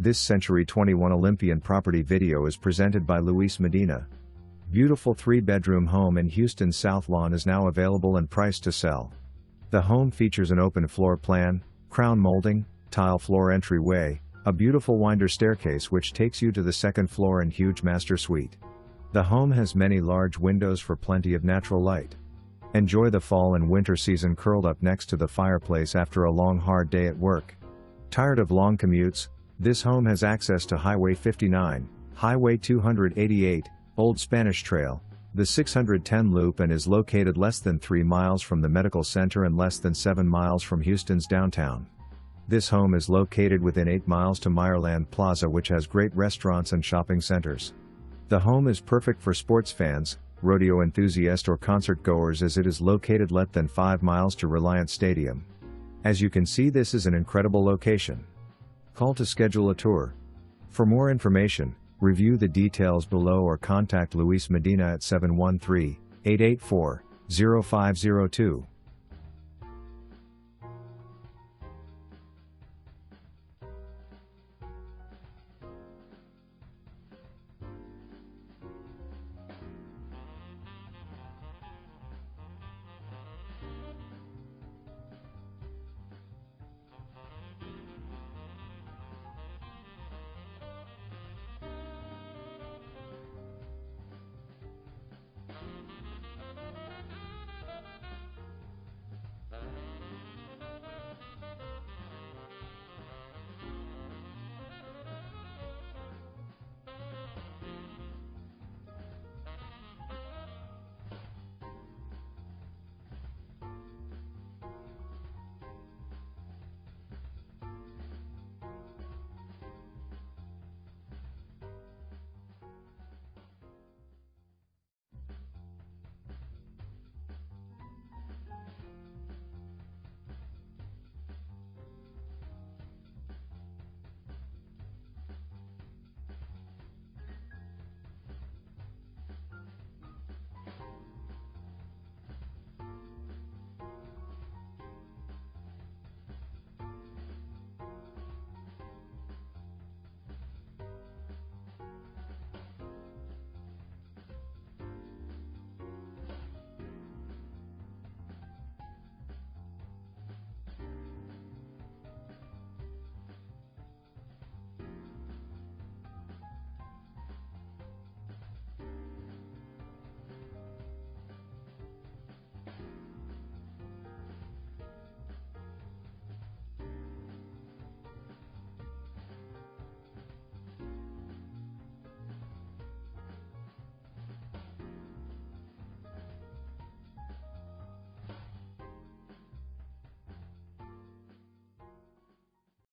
This Century 21 Olympian property video is presented by Luis Medina. Beautiful 3-bedroom home in Houston's Southlawn is now available and priced to sell. The home features an open floor plan, crown molding, tile floor entryway, a beautiful winder staircase which takes you to the second floor and huge master suite. The home has many large windows for plenty of natural light. Enjoy the fall and winter season curled up next to the fireplace after a long hard day at work. Tired of long commutes? This home has access to Highway 59, Highway 288, Old Spanish Trail, the 610 loop, and is located less than 3 miles from the medical center and less than 7 miles from Houston's downtown. This home is located within 8 miles to Meyerland Plaza, which has great restaurants and shopping centers. The home is perfect for sports fans, rodeo enthusiast or concert goers, as it is located less than 5 miles to Reliant Stadium. As you can see, this is an incredible location. Call to schedule a tour. For more information, review the details below or contact Luis Medina at 713-884-0502.